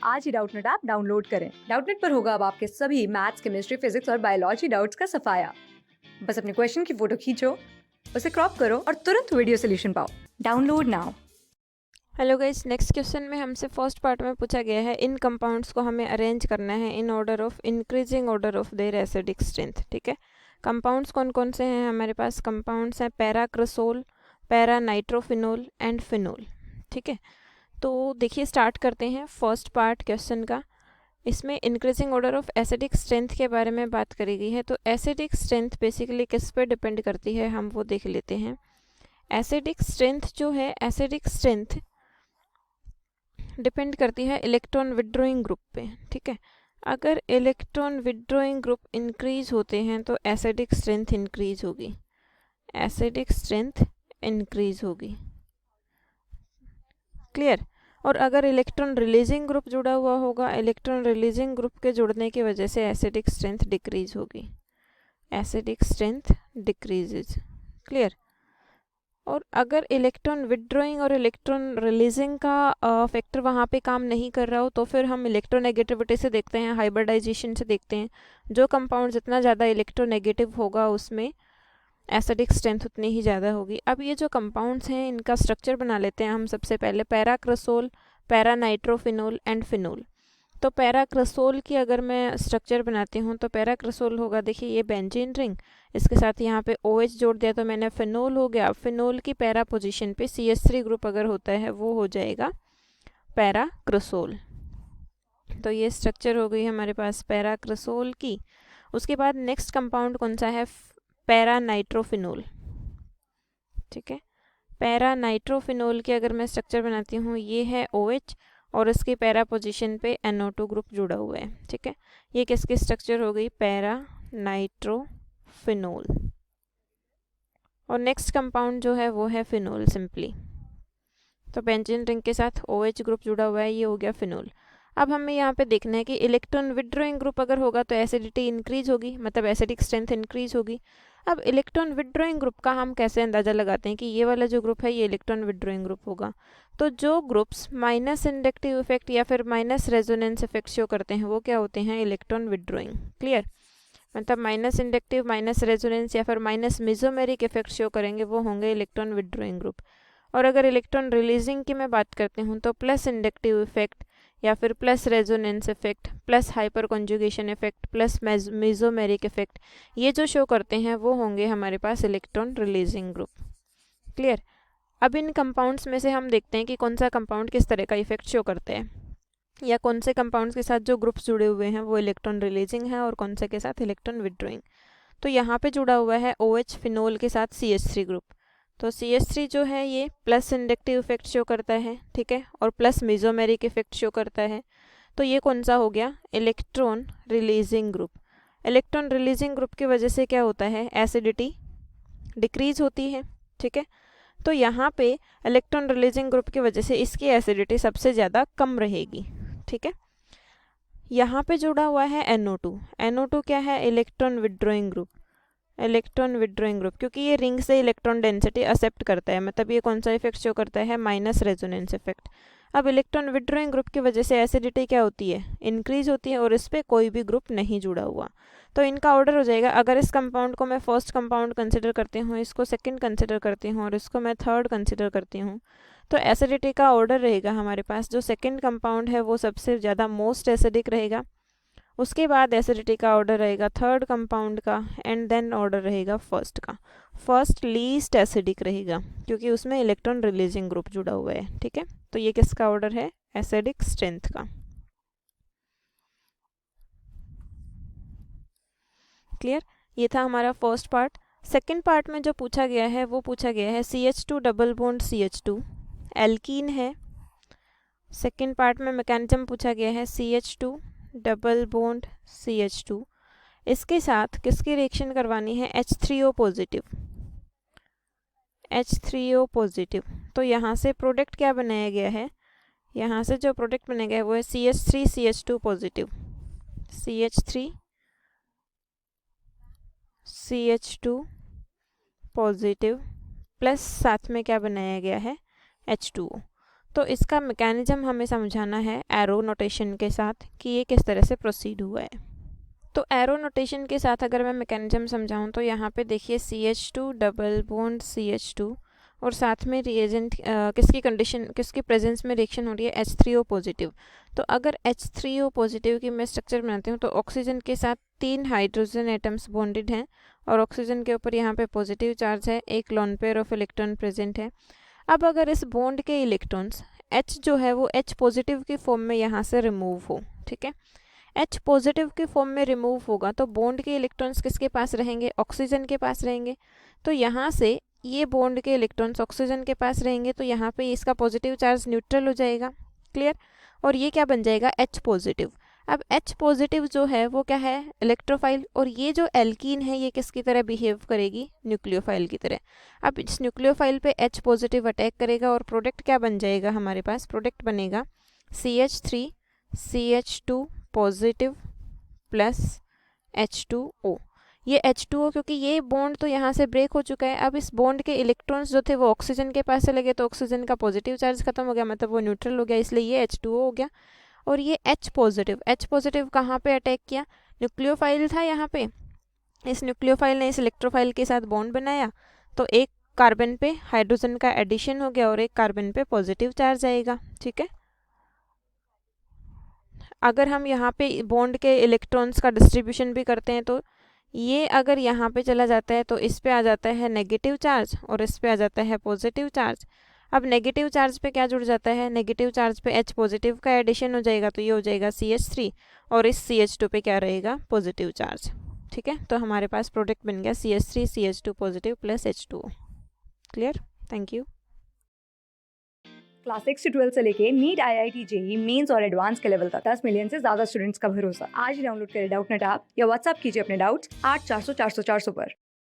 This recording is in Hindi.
आज ही डाउटनेट ऐप डाउनलोड करें। डाउटनेट पर होगा अब आपके सभी मैथ्स, केमिस्ट्री, फिजिक्स और बायोलॉजी डाउट्स का सफाया। बस अपने क्वेश्चन की फोटो खींचो, उसे क्रॉप करो और तुरंत वीडियो सोल्यूशन पाओ। Download now. Hello guys, next question में हमसे फर्स्ट पार्ट में पूछा गया है इन कंपाउंड्स को हमें अरेंज करना है in order of increasing order of their acidic strength. ठीक है, कंपाउंड्स कौन कौन से हैं हमारे पास? कंपाउंड्स हैं पैराक्रिसोल, पैरा नाइट्रोफिनोल एंड फिनोल। ठीक है, तो देखिए स्टार्ट करते हैं फर्स्ट पार्ट क्वेश्चन का। इसमें increasing order of acidic strength के बारे में बात करी गई है। तो एसिडिक स्ट्रेंथ बेसिकली किस पर डिपेंड करती है हम वो देख लेते हैं। एसिडिक स्ट्रेंथ जो है, एसिडिक स्ट्रेंथ डिपेंड करती है इलेक्ट्रॉन विड्रॉइंग ग्रुप पे। ठीक है, अगर इलेक्ट्रॉन विड्रॉइंग ग्रुप इंक्रीज होते हैं तो एसिडिक स्ट्रेंथ इंक्रीज होगी, एसिडिक स्ट्रेंथ इंक्रीज होगी। क्लियर? और अगर इलेक्ट्रॉन रिलीजिंग ग्रुप जुड़ा हुआ होगा, इलेक्ट्रॉन रिलीजिंग ग्रुप के जुड़ने की वजह से एसिडिक स्ट्रेंथ डिक्रीज होगी, एसिडिक स्ट्रेंथ डिक्रीजेज। क्लियर? और अगर इलेक्ट्रॉन विड्रॉइंग और इलेक्ट्रॉन रिलीजिंग का फैक्टर वहाँ पे काम नहीं कर रहा हो तो फिर हम इलेक्ट्रोनेगेटिविटी से देखते हैं, हाइब्रिडाइजेशन से देखते हैं। जो कंपाउंड जितना ज़्यादा इलेक्ट्रोनेगेटिव होगा उसमें एसिडिक स्ट्रेंथ उतनी ही ज़्यादा होगी। अब ये जो कंपाउंड्स हैं इनका स्ट्रक्चर बना लेते हैं हम सबसे पहले। पैराक्रिसोल, पैरा नाइट्रोफिनोल एंड फिनोल। तो पैराक्रिसोल की अगर मैं स्ट्रक्चर बनाती हूँ तो पैराक्रिसोल होगा, देखिए ये बेंजीन रिंग, इसके साथ यहाँ पे OH जोड़ दिया तो मैंने फिनोल हो गया। फिनोल की पैरा पोजीशन पे CH3 ग्रुप अगर होता है वो हो जाएगा पैराक्रिसोल। तो ये स्ट्रक्चर हो गई हमारे पास पैराक्रिसोल की। उसके बाद नेक्स्ट कंपाउंड कौन सा है? Para nitrophenol. ठीक है, पैरा नाइट्रोफिनोल की अगर मैं स्ट्रक्चर बनाती हूँ, ये है OH और इसकी पैरा पोजीशन पे NO2 ग्रुप जुड़ा हुआ है। ठीक है, ये किसकी स्ट्रक्चर हो गई? Para nitrophenol. और नेक्स्ट कंपाउंड जो है वो है फिनोल सिंपली। तो बेंजीन रिंग के साथ OH ग्रुप जुड़ा हुआ है, ये हो गया फिनोल। अब हमें यहाँ पे देखना है कि इलेक्ट्रॉन विड्रॉइंग ग्रुप अगर होगा तो एसिडिटी इंक्रीज होगी, मतलब एसिडिक स्ट्रेंथ इंक्रीज होगी। अब इलेक्ट्रॉन विड्रॉइंग ग्रुप का हम कैसे अंदाज़ा लगाते हैं कि ये वाला जो ग्रुप है ये इलेक्ट्रॉन विड्रॉइंग ग्रुप होगा? तो जो ग्रुप्स माइनस इंडक्टिव इफेक्ट या फिर माइनस रेजोनेंस इफेक्ट शो करते हैं वो क्या होते हैं? Electron withdrawing. क्लियर? मतलब माइनस इंडक्टिव, माइनस रेजोनेंस या फिर माइनस मेसोमेरिक इफेक्ट शो करेंगे वो होंगे इलेक्ट्रॉन विड्रॉइंग ग्रुप। और अगर इलेक्ट्रॉन रिलीजिंग की मैं बात करती हूँ तो प्लस इंडक्टिव इफेक्ट या फिर plus resonance effect, plus hyper conjugation effect, plus mesomeric effect, ये जो शो करते हैं वो होंगे हमारे पास इलेक्ट्रॉन रिलीजिंग ग्रुप। क्लियर? अब इन कंपाउंड्स में से हम देखते हैं कि कौन सा कंपाउंड किस तरह का इफेक्ट शो करते हैं, या कौन से कंपाउंड्स के साथ जो ग्रुप्स जुड़े हुए हैं वो इलेक्ट्रॉन रिलीजिंग है और कौन से के साथ इलेक्ट्रॉन विड्रॉइंग। तो यहाँ पे जुड़ा हुआ है OH फिनोल के साथ CH3 ग्रुप। तो CH3 जो है ये प्लस इंडक्टिव इफेक्ट शो करता है, ठीक है, और प्लस मेसोमेरिक इफेक्ट शो करता है। तो ये कौन सा हो गया? Electron releasing group. Electron releasing group की वजह से क्या होता है? एसिडिटी डिक्रीज होती है। ठीक है, तो यहाँ पे इलेक्ट्रॉन रिलीजिंग ग्रुप की वजह से इसकी एसिडिटी सबसे ज़्यादा कम रहेगी। ठीक है, यहाँ पे जुड़ा हुआ है NO2। NO2 क्या है? Electron withdrawing group, electron withdrawing group, क्योंकि ये रिंग से इलेक्ट्रॉन डेंसिटी एक्सेप्ट करता है, मतलब ये कौन सा इफेक्ट शो करता है? Minus resonance effect. अब इलेक्ट्रॉन विड्रॉइंग ग्रुप की वजह से एसिडिटी क्या होती है? इंक्रीज होती है, और इस पर कोई भी ग्रुप नहीं जुड़ा हुआ। तो इनका ऑर्डर हो जाएगा, अगर इस कंपाउंड को मैं फर्स्ट कंपाउंड कंसिडर करती हूँ, इसको सेकंड कंसिडर करती हूँ और इसको मैं थर्ड कंसिडर करती हूँ, तो एसिडिटी का ऑर्डर रहेगा हमारे पास, जो सेकंड कंपाउंड है वो सबसे ज़्यादा मोस्ट एसिडिक रहेगा, उसके बाद एसिडिटी का ऑर्डर रहेगा थर्ड कंपाउंड का, एंड देन ऑर्डर रहेगा फर्स्ट का। फर्स्ट लीस्ट एसिडिक रहेगा क्योंकि उसमें इलेक्ट्रॉन रिलीजिंग ग्रुप जुड़ा हुआ है। ठीक है, तो ये किसका ऑर्डर है? एसिडिक स्ट्रेंथ का। क्लियर? ये था हमारा फर्स्ट पार्ट। सेकंड पार्ट में जो पूछा गया है वो पूछा गया है CH2 double bond CH2 alkene है। सेकंड पार्ट में मैकेनिज्म पूछा गया है CH2 डबल बॉन्ड CH2, इसके साथ किसकी रिएक्शन करवानी है? H3O positive, H3O positive. तो यहाँ से प्रोडक्ट क्या बनाया गया है? यहाँ से जो प्रोडक्ट बनाया गया है वो है CH3 CH2 positive, CH3 CH2 positive plus साथ में क्या बनाया गया है? H2O। तो इसका मैकेनिज्म हमें समझाना है एरो नोटेशन के साथ कि ये किस तरह से प्रोसीड हुआ है। तो एरो नोटेशन के साथ अगर मैं मैकेनिज्म समझाऊं तो यहाँ पे देखिए CH2 डबल बॉन्ड CH2 और साथ में रिएजेंट किसकी प्रेजेंस में रिएक्शन हो रही है H3O पॉजिटिव। तो अगर H3O पॉजिटिव की मैं स्ट्रक्चर बनाती हूँ तो ऑक्सीजन के साथ 3 हाइड्रोजन एटम्स बॉन्डेड हैं और ऑक्सीजन के ऊपर यहाँ पे पॉजिटिव चार्ज है, एक lone pair of electron present है। अब अगर इस बॉन्ड के इलेक्ट्रॉन्स H जो है वो H पॉजिटिव की फॉर्म में यहाँ से रिमूव हो, ठीक है, H पॉजिटिव की फॉर्म में रिमूव होगा तो बॉन्ड के इलेक्ट्रॉन्स किसके पास रहेंगे, ऑक्सीजन के पास रहेंगे। तो यहाँ से ये बॉन्ड के इलेक्ट्रॉन्स ऑक्सीजन के पास रहेंगे तो यहाँ पे इसका पॉजिटिव चार्ज न्यूट्रल हो जाएगा, क्लियर। और ये क्या बन जाएगा, H पॉजिटिव। अब H पॉजिटिव जो है वो क्या है, इलेक्ट्रोफाइल, और ये जो एल्कीन है ये किसकी तरह बिहेव करेगी, न्यूक्लियोफाइल की तरह। अब इस न्यूक्लियोफाइल पे H पॉजिटिव अटैक करेगा और प्रोडक्ट क्या बन जाएगा, हमारे पास प्रोडक्ट बनेगा CH3 CH2 positive plus H2O। ये H2O क्योंकि ये बॉन्ड तो यहाँ से ब्रेक हो चुका है, अब इस बॉन्ड के इलेक्ट्रॉन्स जो थे वो ऑक्सीजन के पास चले गए तो ऑक्सीजन का पॉजिटिव चार्ज खत्म हो गया, मतलब वो न्यूट्रल हो गया, इसलिए ये H2O हो गया। और ये H पॉजिटिव कहाँ पे अटैक किया, न्यूक्लियोफाइल था यहाँ पे, इस न्यूक्लियोफाइल ने इस इलेक्ट्रोफाइल के साथ बॉन्ड बनाया तो एक कार्बन पे हाइड्रोजन का एडिशन हो गया और एक कार्बन पे पॉजिटिव चार्ज आएगा, ठीक है। अगर हम यहाँ पे बॉन्ड के इलेक्ट्रॉन्स का डिस्ट्रीब्यूशन भी करते हैं तो ये अगर यहाँ पे चला जाता है तो इस पे आ जाता है नेगेटिव चार्ज और इस पे आ जाता है पॉजिटिव चार्ज। अब नेगेटिव चार्ज पे क्या जुड़ जाता है, नेगेटिव चार्ज पे H पॉजिटिव का एडिशन हो जाएगा तो ये हो जाएगा CH3 और इस CH2 पे क्या रहेगा, पॉजिटिव चार्ज, ठीक है। तो हमारे पास प्रोडक्ट बन गया CH3 CH2 positive plus H2O, clear, thank you. Class 6 से 12 से लेके नीट IIT JEE मेंस और एडवांस के लेवल तक 10 मिलियन से ज्यादा स्टूडेंट्स का भरोसा। आज ही डाउनलोड करें डाउटनेट ऐप या व्हाट्सएप कीजिए अपने डाउट्स 8400 400 400 पर।